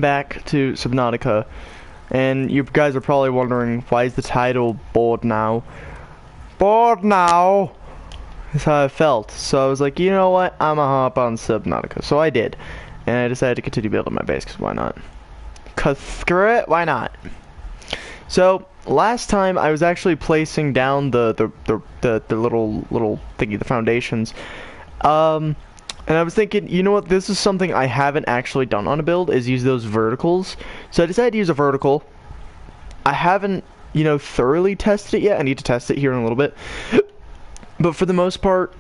back to Subnatica, and you guys are probably wondering, why is the title Bored Now? Bored Now! That's how I felt. So I was like, you know what, I'ma hop on Subnatica. So I did, and I decided to continue building my base, because why not? Cause screw it, why not? So, last time I was actually placing down the little thingy, the foundations. And I was thinking, you know what, this is something I haven't actually done on a build, is use those verticals. So I decided to use a vertical. I haven't, you know, thoroughly tested it yet. I need to test it here in a little bit. But for the most part,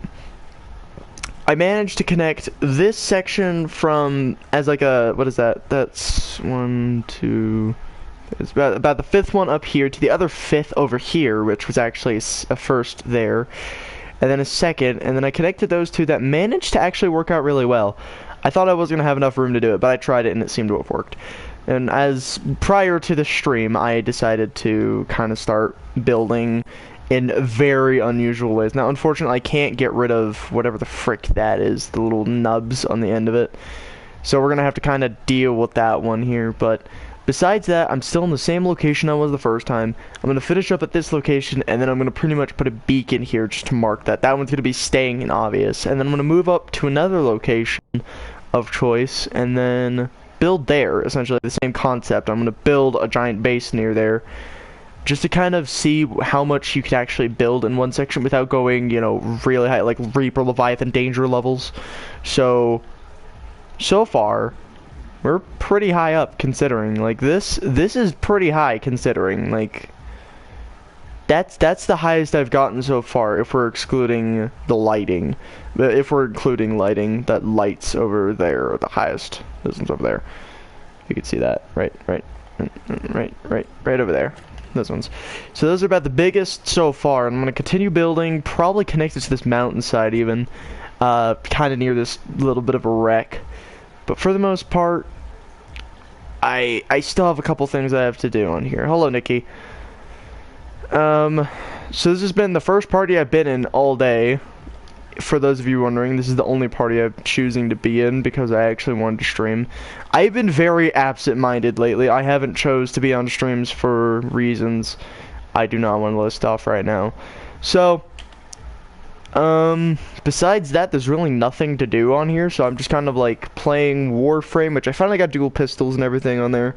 I managed to connect this section from, as like a, what is that? That's one, two, it's about the fifth one up here to the other fifth over here, which was actually a first there. And then a second, and then I connected those two that managed to actually work out really well. I thought I wasn't going to have enough room to do it, but I tried it and it seemed to have worked. And as prior to the stream, I decided to kind of start building in very unusual ways. Now, unfortunately, I can't get rid of whatever the frick that is, the little nubs on the end of it. So we're going to have to kind of deal with that one here, but besides that, I'm still in the same location I was the first time. I'm going to finish up at this location, and then I'm going to pretty much put a beacon here just to mark that. That one's going to be staying in obvious. And then I'm going to move up to another location of choice, and then build there, essentially the same concept. I'm going to build a giant base near there, just to kind of see how much you could actually build in one section without going, you know, really high, like Reaper, Leviathan, danger levels. So far, we're pretty high up considering. Like this is pretty high considering. Like that's the highest I've gotten so far if we're excluding the lighting. But if we're including lighting, that lights over there are the highest. This one's over there. You can see that. Right over there. Those ones. So those are about the biggest so far, and I'm gonna continue building, probably connected to this mountainside even. Kinda near this little bit of a wreck. But for the most part, I still have a couple things I have to do on here. Hello, Nikki. So this has been the first party I've been in all day. For those of you wondering, this is the only party I'm choosing to be in because I actually wanted to stream. I've been very absent-minded lately. I haven't chose to be on streams for reasons I do not want to list off right now. So, besides that, there's really nothing to do on here, so I'm just kind of like playing Warframe, which I finally got dual pistols and everything on there,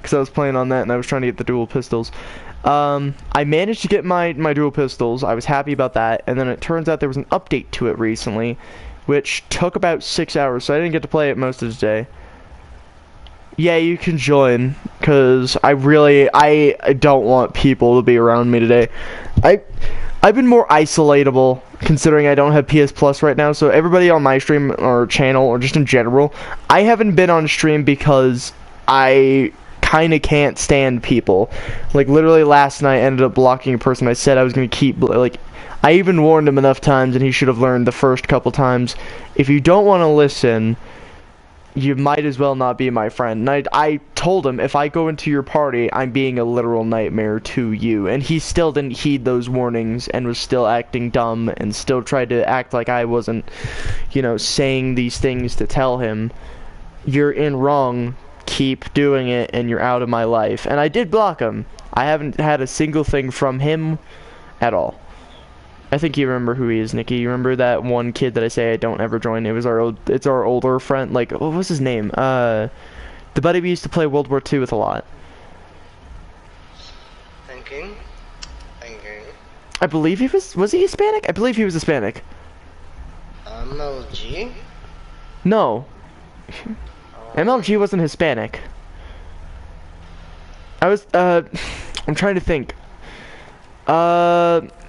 because I was playing on that and I was trying to get the dual pistols. I managed to get my dual pistols. I was happy about that, and then it turns out there was an update to it recently, which took about 6 hours, so I didn't get to play it most of the day. Yeah, you can join, because I don't want people to be around me today. I've been more isolatable, considering I don't have PS Plus right now, so everybody on my stream or channel, or just in general, I haven't been on stream because I kinda can't stand people. Like, literally last night I ended up blocking a person I said I was gonna keep, like, I even warned him enough times, and he should have learned the first couple times. If you don't want to listen, you might as well not be my friend. And I told him, if I go into your party, I'm being a literal nightmare to you. And he still didn't heed those warnings and was still acting dumb and still tried to act like I wasn't, you know, saying these things to tell him, you're in wrong, keep doing it, and you're out of my life. And I did block him. I haven't had a single thing from him at all. I think you remember who he is, Nikki. You remember that one kid that I say I don't ever join? It's our older friend. Like, what was his name? The buddy we used to play World War II with a lot. Thinking. I believe he was he Hispanic? I believe he was Hispanic. MLG? No. MLG wasn't Hispanic. I'm trying to think.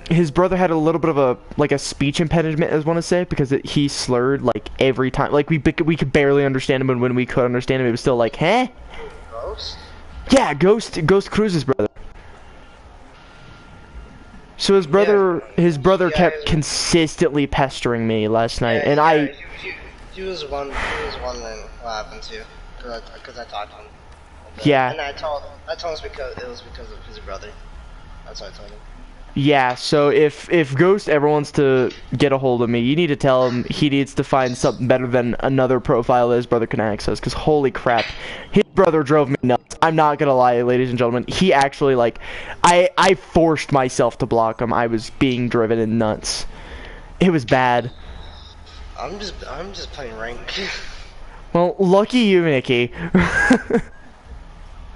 His brother had a little bit of a speech impediment, I want to say, because he slurred like every time. Like we could barely understand him, and when we could understand him, it was still like, "Huh?" Ghost? Yeah, Ghost Cruz's brother. So his brother kept consistently pestering me last night, and He was wondering what happened to you, because I talked to him. Yeah. And I told him it was because of his brother. That's what I told him. Yeah, so if Ghost ever wants to get a hold of me, you need to tell him he needs to find something better than another profile that his brother can access, because holy crap, his brother drove me nuts. I'm not gonna lie, ladies and gentlemen. He actually, like, I forced myself to block him. I was being driven in nuts. It was bad. I'm just playing rank. Well, lucky you, Nikki.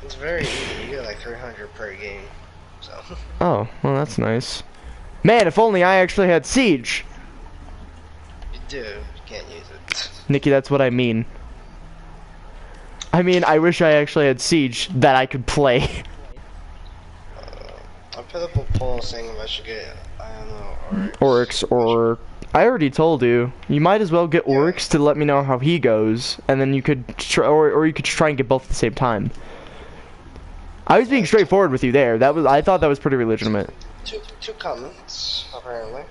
It's very easy. You get like 300 per game. So. Oh, well, that's nice. Man, if only I actually had Siege. You do. You can't use it. Nikki, that's what I mean. I mean, I wish I actually had Siege that I could play. I put up a poll saying if I should get, I don't know, Oryx or... I already told you. You might as well get Oryx to let me know how he goes, and then you could or you could try and get both at the same time. I was being straightforward with you there. I thought that was pretty legitimate. Two comments, apparently.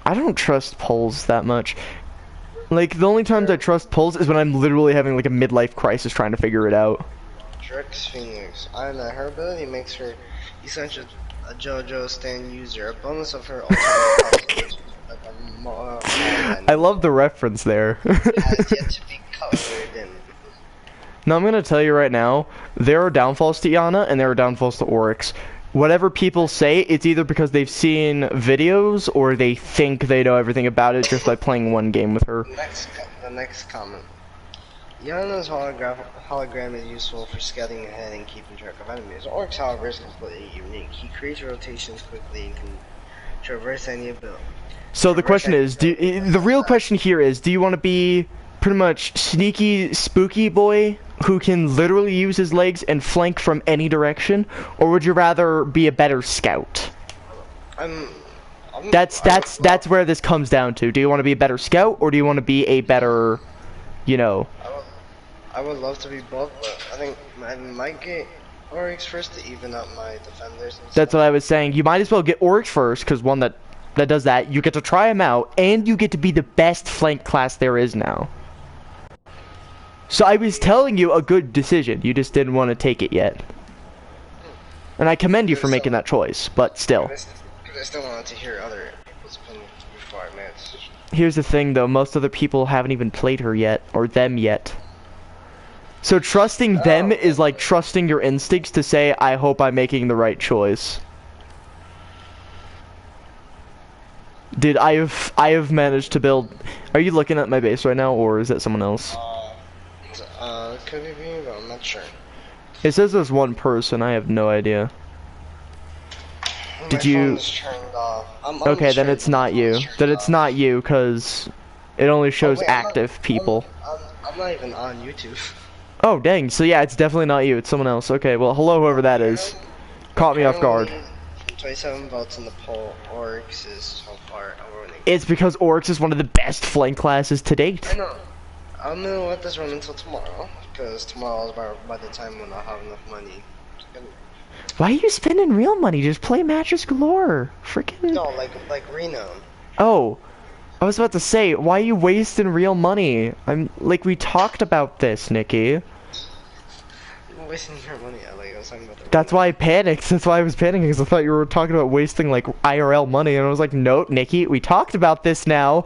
I don't trust polls that much. Like, the only times I trust polls is when I'm literally having like a midlife crisis trying to figure it out. Drex Phoenix. I don't know, her ability makes her essentially a JoJo stand user. A bonus of her ultimate I love the reference there. has yet to be covered in. Now I'm gonna tell you right now, there are downfalls to Iana and there are downfalls to Oryx. Whatever people say, it's either because they've seen videos or they think they know everything about it just by playing one game with her. The next comment. Iana's hologram is useful for scouting ahead and keeping track of enemies. Oryx, however, is completely unique. He creates rotations quickly and can traverse any ability. So the question is, the real question here is, do you want to be pretty much sneaky, spooky boy who can literally use his legs and flank from any direction, or would you rather be a better scout? That's where this comes down to. Do you want to be a better scout, or do you want to be a better, you know? I would love to be both, but I think I might get Oryx first to even up my defenders. That's what I was saying. You might as well get Oryx first, because one that does that, you get to try him out, and you get to be the best flank class there is now. So I was telling you a good decision, you just didn't want to take it yet. And I commend you for making that choice, but still. Because I still wanted to hear other people's opinions before I made a decision. Here's the thing though, most other people haven't even played her yet, or them yet. So trusting them is like trusting your instincts to say, I hope I'm making the right choice. Dude, I have managed to build... Are you looking at my base right now, or is that someone else? Could it be, but I'm not sure. It says there's one person, I have no idea. Did you... Okay, then it's not you. Then it's not you, because it only shows active people. I'm not even on YouTube. Oh, dang. So yeah, it's definitely not you. It's someone else. Okay, well, hello, whoever that is. Caught me off guard. 27 votes in the poll. Oryx is so far winning. It's because Oryx is one of the best flank classes to date. I know. I'm gonna let this run until tomorrow, because tomorrow is by the time when I'll have enough money. Why are you spending real money? Just play matches galore. Freaking. No, like Reno. Oh, I was about to say, why are you wasting real money? We talked about this, Nikki. I'm wasting your money. I was talking about the That's why I panicked. That's why I was panicking, because I thought you were talking about wasting like IRL money, and I was like, no, Nikki, we talked about this now.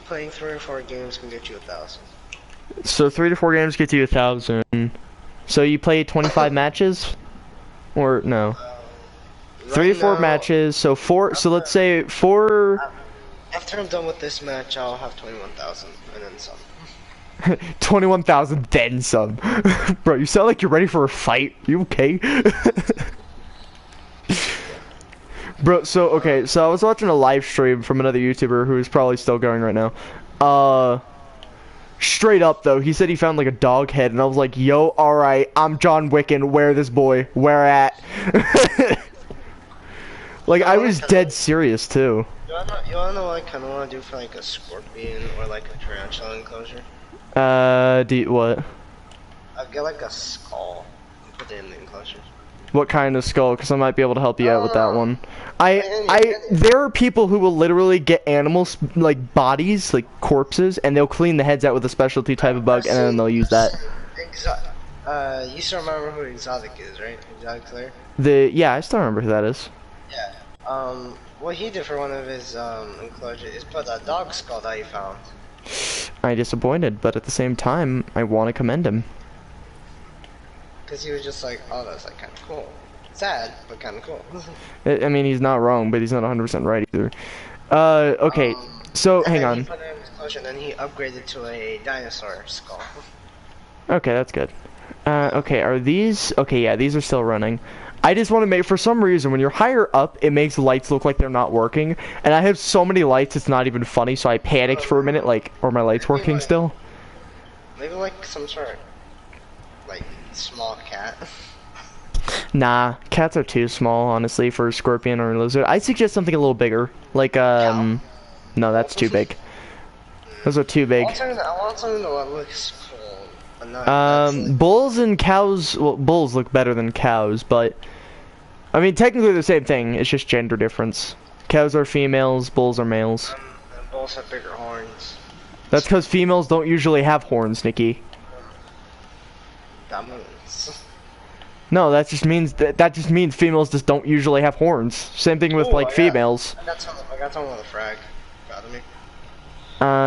Playing 3 or 4 games can get you 1,000. So 3 to 4 games get you 1,000. So you play 25 matches, or no? 3 to 4 matches. So 4. So let's say 4. After I'm done with this match, I'll have 21,000 and then some. 21,000, then some. Bro, you sound like you're ready for a fight. You okay? Bro, so, okay, so I was watching a live stream from another YouTuber who is probably still going right now. Straight up, though, he said he found, like, a dog head, and I was like, yo, alright, I'm John Wicken, where this boy? Where at? Like, I was dead serious, too. You wanna know what I kinda wanna do for, like, a scorpion or, like, a tarantula enclosure? What? I'd get, like, a skull and put it in the enclosure. What kind of skull? Because I might be able to help you out with that one. There are people who will literally get animals, like bodies, like corpses, and they'll clean the heads out with a specialty type of bug, and then they'll use that. You still remember who Exotic is, right? Exotic Slayer? Yeah, I still remember who that is. Yeah. What he did for one of his enclosures is put a dog skull that he found. I'm disappointed, but at the same time, I want to commend him. Because he was just like, oh, that's like kind of cool. Sad, but kind of cool. I mean, he's not wrong, but he's not 100% right either. Okay, so and hang then he on. put it in his closure, and then he upgraded to a dinosaur skull. Okay, that's good. Okay, are these... Okay, yeah, these are still running. I just want to make... For some reason, when you're higher up, it makes the lights look like they're not working. And I have so many lights, it's not even funny, so I panicked for a minute, like, are my lights working still? Maybe like some sort of, like, small cat. Nah, cats are too small, honestly, for a scorpion or a lizard. I'd suggest something a little bigger. Like, No, that's too big. Those are too big. I want something that looks cool. But not, Bulls and cows... Well, bulls look better than cows, but... I mean, technically the same thing. It's just gender difference. Cows are females, bulls are males. And bulls have bigger horns. That's because females don't usually have horns, Nikki. Dominance. No, that just means females just don't usually have horns. Same thing with like females. I got someone with a frag. Got me.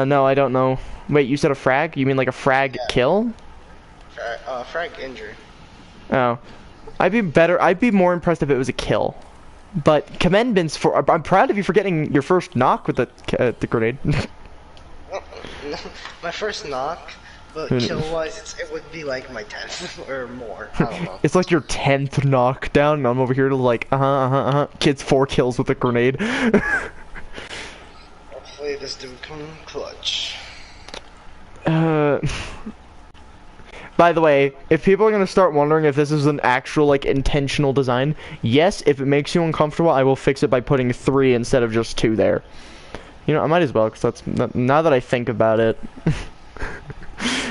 No, I don't know. Wait, you said a frag? You mean like a frag kill? Frag injury. Oh, I'd be more impressed if it was a kill. But commendments for. I'm proud of you for getting your first knock with the grenade. My first knock. But kill-wise, it would be like my 10th or more. I don't know. It's like your 10th knockdown, and I'm over here to like, kids 4 kills with a grenade. Hopefully this dude come clutch. By the way, if people are gonna start wondering if this is an actual, like, intentional design, yes, if it makes you uncomfortable, I will fix it by putting 3 instead of just 2 there. You know, I might as well, because that's, now that I think about it.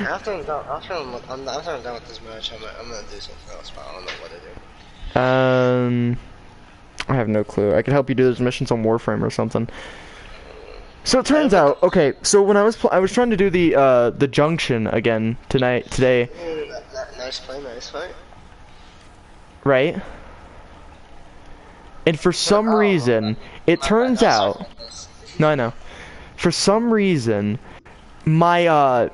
After I'm done with this match, I'm gonna do something else, but I don't know what to do. I have no clue. I could help you do those missions on Warframe or something. So it turns out, okay, so when I was trying to do the junction again today. Nice play. Right? And for some reason, it turns out... No, I know. For some reason, my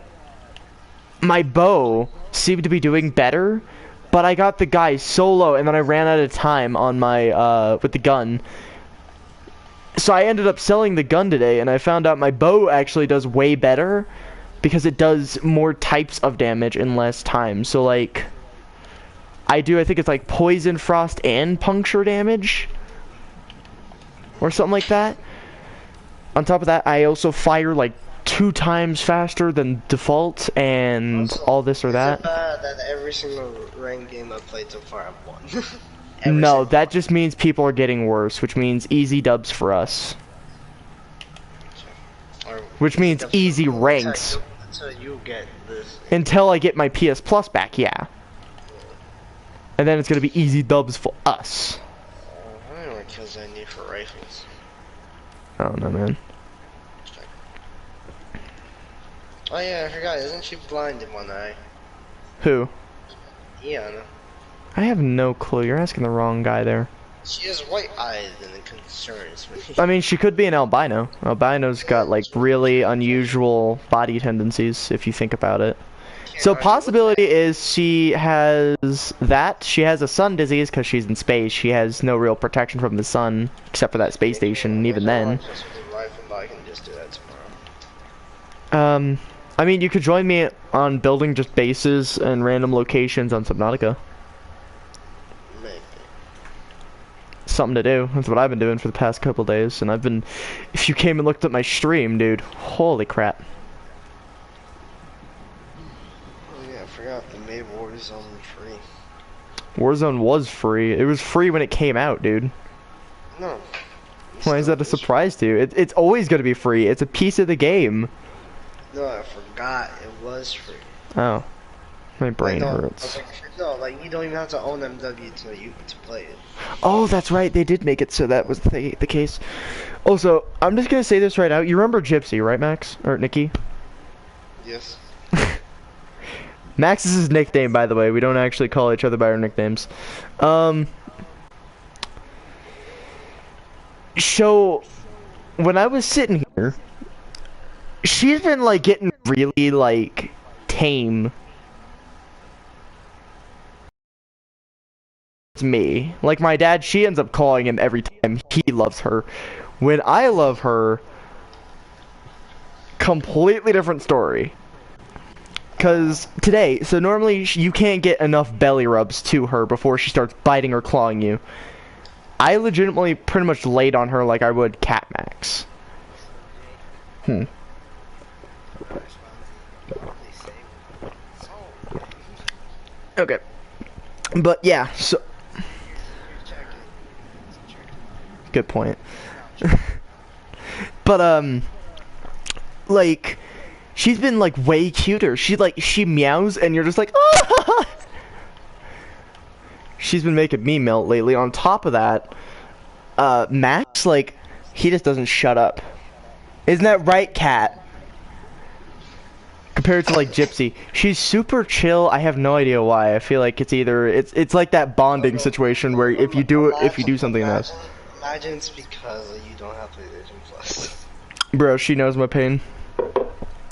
bow seemed to be doing better, but I got the guy so low, and then I ran out of time on my, with the gun. So I ended up selling the gun today, and I found out my bow actually does way better, because it does more types of damage in less time. So, like, I think it's like poison, frost, and puncture damage, or something like that. On top of that, I also fire, like, 2 times faster than default, and also, all this or that. Is it bad that every single ranked game I've played so far I've won? No, that just means people are getting worse, which means easy dubs for us. Which means easy ranks. Until you get this. Until I get my PS Plus back, yeah. And then it's gonna be easy dubs for us. How many more kills I need for rifles? I don't know, man. Oh yeah, I forgot. Isn't she blind in one eye? Who? Iana. I have no clue. You're asking the wrong guy there. She has white eyes, and it concerns me. I mean, she could be an albino. Albino's got like really unusual body tendencies, if you think about it. So possibility is she has that. She has a sun disease because she's in space. She has no real protection from the sun, except for that space station, and even then. I can just do that tomorrow. I mean, you could join me on building just bases and random locations on Subnatica. Maybe. Something to do. That's what I've been doing for the past couple days, and I've been... If you came and looked at my stream, dude, holy crap. Oh yeah, I forgot they made Warzone free. Warzone was free. It was free when it came out, dude. No. Why is that a surprise to you? It's always going to be free. It's a piece of the game. No, I forgot it was free. Oh. My brain hurts. No, like, you don't even have to own MW to play it. Oh, that's right. They did make it so that was the case. Also, I'm just going to say this right out. You remember Gypsy, right, Max? Or Nikki? Yes. Max is his nickname, by the way. We don't actually call each other by our nicknames. So, when I was sitting here, she's been, like, getting really, like, tame it's me. Like my dad, she ends up calling him every time he loves her. When I love her, completely different story. Cause today, so normally you can't get enough belly rubs to her before she starts biting or clawing you. I legitimately pretty much laid on her like I would Cat Max. Okay. But yeah, so good point. But like she's been like way cuter. She meows and you're just like, ah! She's been making me melt lately. On top of that, Max, like, he just doesn't shut up. Isn't that right, Cat? Compared to like Gypsy, she's super chill. I have no idea why. I feel like it's like that bonding situation where if you do something else. Imagine it's because you don't have PlayStation Plus. Bro, she knows my pain.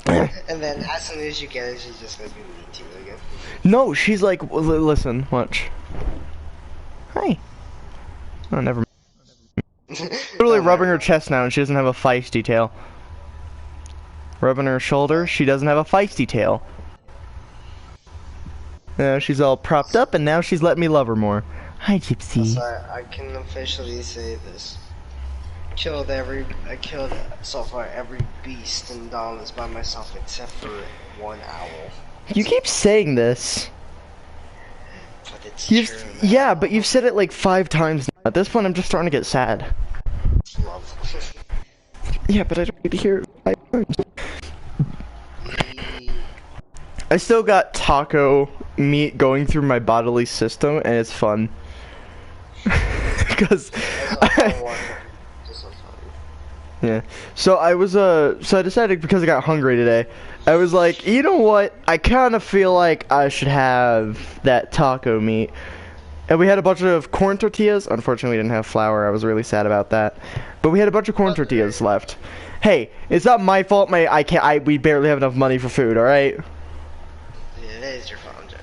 And then as soon as you get it, she's just gonna be mean to you again. No, she's like, listen, watch. Hi. Oh, never mind. Literally rubbing her chest now and she doesn't have a feisty tail. Rubbing her shoulder, she doesn't have a feisty tail. Now she's all propped up and now she's letting me love her more. Hi, Gypsy. I can officially say this. I killed so far every beast in Dawnless by myself except for one owl. You keep saying this. But it's true, yeah, but you've said it like 5 times now. At this point, I'm just starting to get sad. Love. Yeah, but I don't need to hear it 5 times. I still got taco meat going through my bodily system, and it's fun. Because yeah. So I decided because I got hungry today, I was like, you know what? I kind of feel like I should have that taco meat. And we had a bunch of corn tortillas. Unfortunately, we didn't have flour. I was really sad about that. But we had a bunch of corn tortillas left. Hey, it's not my fault. We barely have enough money for food. All right. It is your fault, Jeff.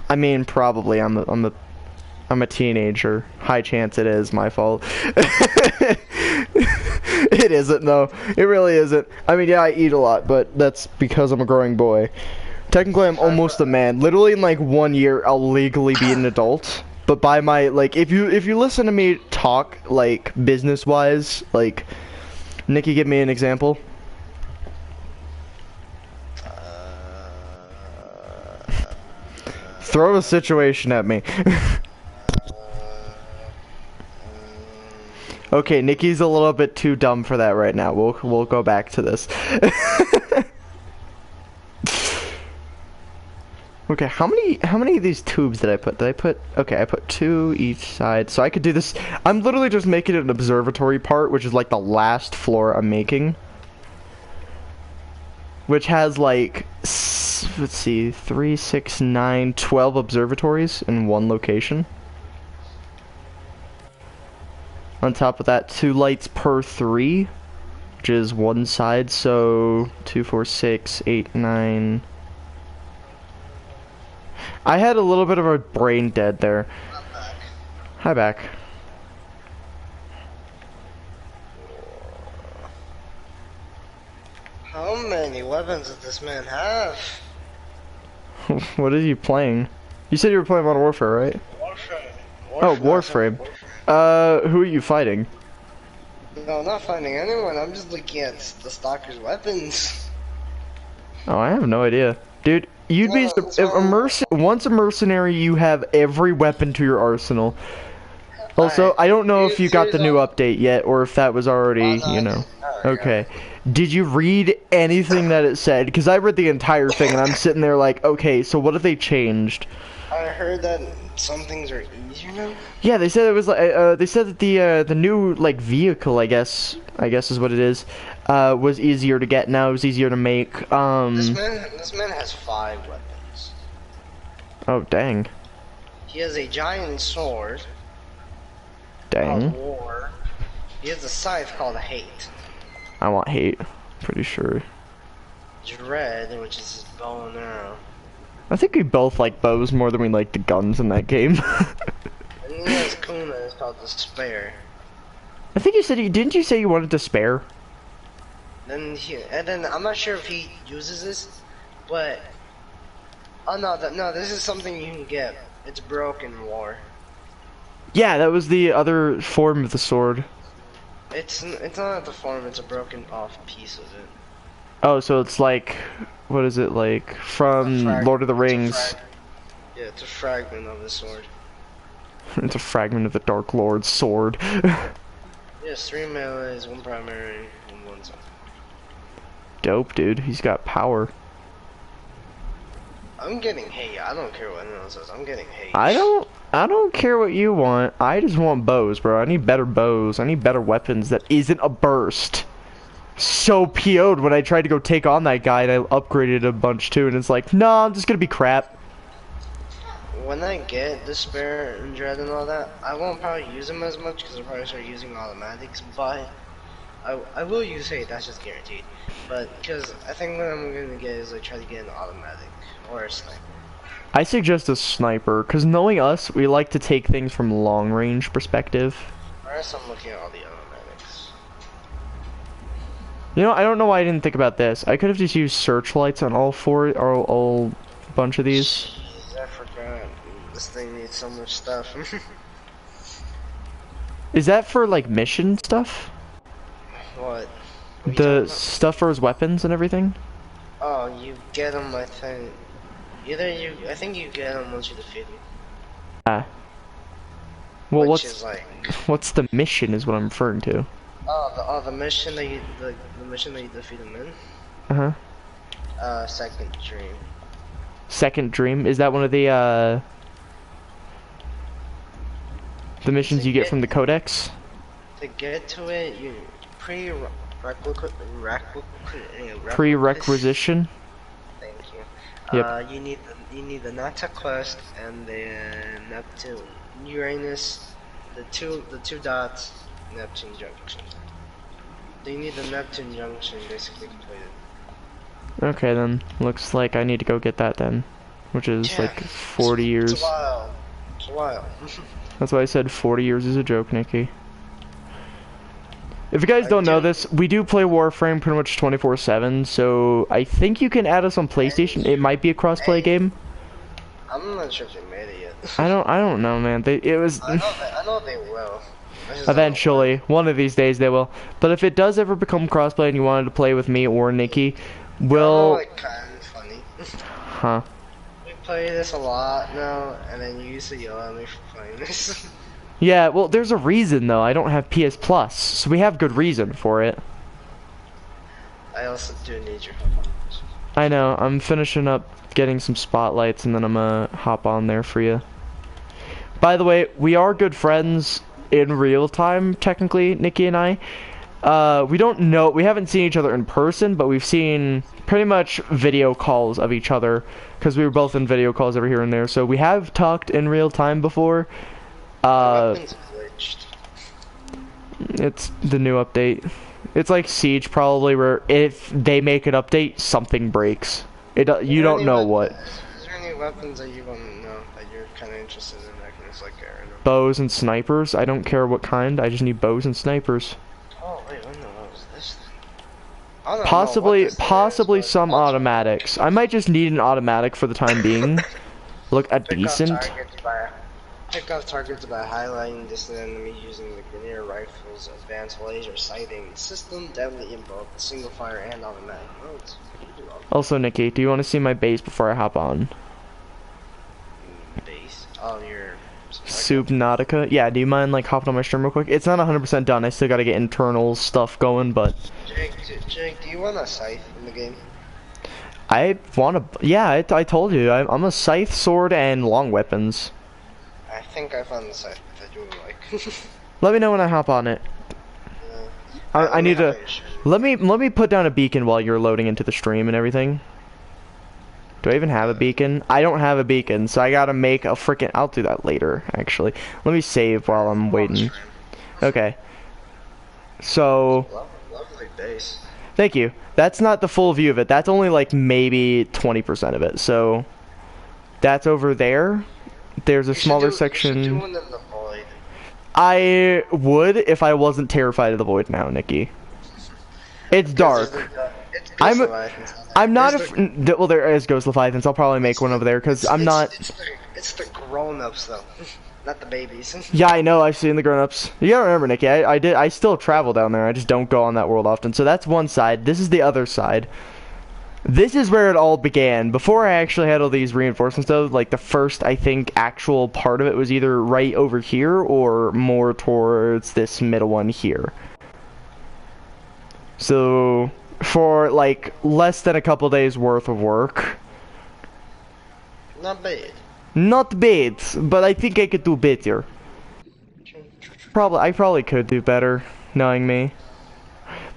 I mean, probably. I'm a teenager. High chance it is my fault. It isn't though. It really isn't. I mean, yeah, I eat a lot, but that's because I'm a growing boy. Technically, I'm almost a man. Literally, in like 1 year, I'll legally be an adult. But by my like, if you listen to me talk like business-wise, like, Nikki, give me an example. Throw a situation at me. Okay, Nikki's a little bit too dumb for that right now. We'll go back to this. Okay, how many of these tubes did I put? Okay, I put 2 each side. So I could do this. I'm literally just making it an observatory part, which is like the last floor I'm making. Which has like, let's see, 3, 6, 9, 12 observatories in one location. On top of that, 2 lights per 3, which is one side, so 2, 4, 6, 8, 9. I had a little bit of a brain dead there. I'm back. Hi, back. How many weapons does this man have? What are you playing? You said you were playing Modern Warfare, right? Warframe. Oh, Warframe. Who are you fighting? No, I'm not finding anyone. I'm just looking at the stalker's weapons. Oh, I have no idea. Dude, you'd be once a mercenary, you have every weapon to your arsenal. Also, I don't know if you got the new update yet, or if that was already, you know. Okay. Did you read anything that it said? Because I read the entire thing, and I'm sitting there like, okay, so what have they changed? I heard that some things are easier now. Yeah, they said it was like, they said that the new like vehicle, I guess is what it is, was easier to get now. It was easier to make. This man has 5 weapons. Oh dang. He has a giant sword. Dang. Called War. He has a scythe called Hate. I want hate. Pretty sure. Dread, which is his bow and arrow. I think we both like bows more than we like the guns in that game. called the spare. I think you said didn't you say you wanted to spare? And then I'm not sure if he uses this, but oh no, no, this is something you can get. It's broken war. Yeah, that was the other form of the sword. It's not the form. It's a broken off piece of it. Oh, so it's like, what is it like from Lord of the Rings? Yeah, it's a fragment of the sword. It's a fragment of the Dark Lord's sword. Yes, 3 melees, 1 primary, and 1 second. Dope, dude. He's got power. I'm getting hate. I don't care what anyone says. I'm getting hate. I don't care what you want. I just want bows, bro. I need better bows. I need better weapons that isn't a burst. So PO'd when I tried to go take on that guy and I upgraded a bunch too, and it's like, no, I'm just gonna be crap. When I get the spare and dread and all that, I won't probably use them as much because I'll probably start using automatics, but I will use hate, that's just guaranteed. But because I think what I'm gonna get is I try to get an automatic or a sniper. I suggest a sniper, because knowing us, we like to take things from long range perspective. First, I'm looking at all the automatics. You know, I don't know why I didn't think about this. I could have just used searchlights on all bunch of these. Jeez, I forgot. This thing needs so much stuff. Is that for like mission stuff? What? The stuff for his weapons and everything? Oh, you get them, I think. I think you get them once you defeat them. Ah. Well, Like, what's the mission is what I'm referring to. the mission that the mission that you defeat them in. Uh-huh. Second dream. Second dream? Is that one of the missions you get from the codex? To get to it, you Prerequisition? Thank you. Yep. You need the Nata quest and then Neptune, Uranus, the two dots, Neptune junction. So you need the Neptune junction basically completed. Okay then, looks like I need to go get that then, which is like 40 years. It's a while. It's a while. That's why I said 40 years is a joke, Nikki. If you guys don't know this, we do play Warframe pretty much 24/7, so I think you can add us on PlayStation. It might be a cross-play game. I'm not sure if they made it yet. I don't know, man. I know they will. Eventually, one of these days they will. But if it does ever become crossplay and you wanted to play with me or Nikki, we'll... Like, kind of funny. Huh. We play this a lot now, and then you used to yell at me for playing this. Yeah, well, there's a reason though. I don't have PS Plus, so we have good reason for it. I also do need your help. I know. I'm finishing up getting some spotlights, and then I'm gonna hop on there for you. By the way, we are good friends in real time, technically, Nikki and I. We haven't seen each other in person, but we've seen pretty much video calls of each other, because we were both in video calls every here and there, so we have talked in real time before. Weapons glitched. It's the new update. It's like Siege, probably, where if they make an update, something breaks. You don't know what. Is there any weapons that you want to know that you're kind of interested in that can just like get rid of? Bows and snipers. I don't care what kind. I just need bows and snipers. Oh wait, what was this thing? Possibly some automatics. I might just need an automatic for the time being. Look, a decent. Pick off targets by highlighting distant enemy using the Grenadier Rifle's advanced laser sighting system, deadly in both single fire and automatic modes. Also, Nikki, do you want to see my base before I hop on? Base? Oh, your Subnatica? Yeah, do you mind like hopping on my stream real quick? It's not 100% done. I still gotta get internal stuff going, but... Jake, do you want a scythe in the game? I want to... Yeah, I told you. I'm a scythe, sword, and long weapons. I think I found the site that you would like. Let me know when I hop on it. I need to... Let me put down a beacon while you're loading into the stream and everything. Do I even have a beacon? I don't have a beacon, so I gotta make a freaking... I'll do that later, actually. Let me save while I'm waiting. Okay. So... Lovely base. Thank you. That's not the full view of it. That's only like maybe 20% of it. So... That's over there. There's a smaller section. I would if I wasn't terrified of the void now, Nikki. It's dark. It's I'm Ghost Leviathans. I'm not There's well, there is Ghost Leviathans. I'll probably make one over there because I'm not. It's the grown-ups though, not the babies. Yeah, I know. I've seen the grown-ups. You gotta remember, Nikki. I still travel down there. I just don't go on that world often. So that's one side. This is the other side. This is where it all began. Before I actually had all these reinforcements, though, like the first, I think, actual part of it was either right over here or more towards this middle one here. So for like less than a couple days worth of work. Not bad. Not bad, but I think I could do better. I probably could do better, knowing me.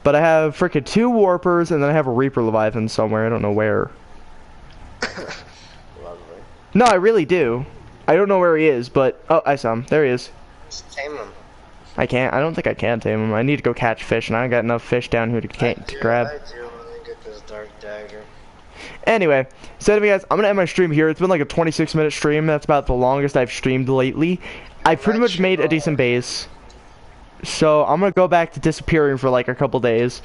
But I have frickin' 2 Warpers, and then I have a Reaper Leviathan somewhere, I don't know where. Lovely. No, I really do. I don't know where he is, but... Oh, I saw him. There he is. Just tame them. I don't think I can tame him. I need to go catch fish, and I got enough fish down here to grab. I do want to get this dark dagger. Anyway, so anyway guys, I'm gonna end my stream here. It's been like a 26-minute stream. That's about the longest I've streamed lately. I pretty much made a decent base. So I'm gonna go back to disappearing for like a couple days.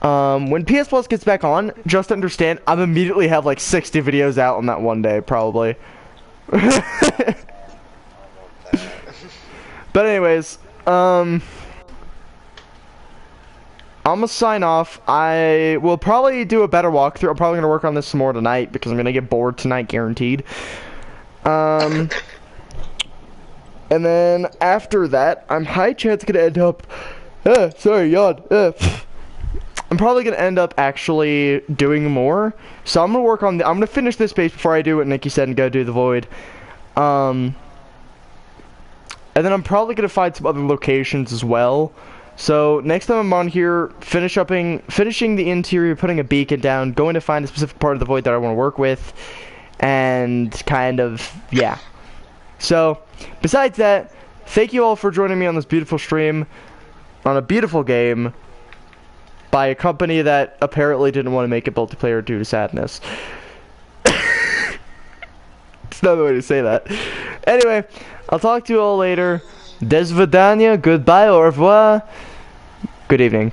When PS Plus gets back on, just understand I'm immediately have like 60 videos out on that one day, probably. But anyways, I'm gonna sign off. I will probably do a better walkthrough. I'm probably gonna work on this some more tonight because I'm gonna get bored tonight, guaranteed. And then after that, I'm high chance gonna end up. Sorry, yawn. I'm probably gonna end up actually doing more. So I'm gonna work on. I'm gonna finish this base before I do what Nikki said and go do the void. And then I'm probably gonna find some other locations as well. So next time I'm on here, finishing the interior, putting a beacon down, going to find a specific part of the void that I want to work with, and kind of yeah. So, besides that, thank you all for joining me on this beautiful stream, on a beautiful game, by a company that apparently didn't want to make it multiplayer due to sadness. It's another way to say that. Anyway, I'll talk to you all later. Des vidania, goodbye, au revoir, good evening.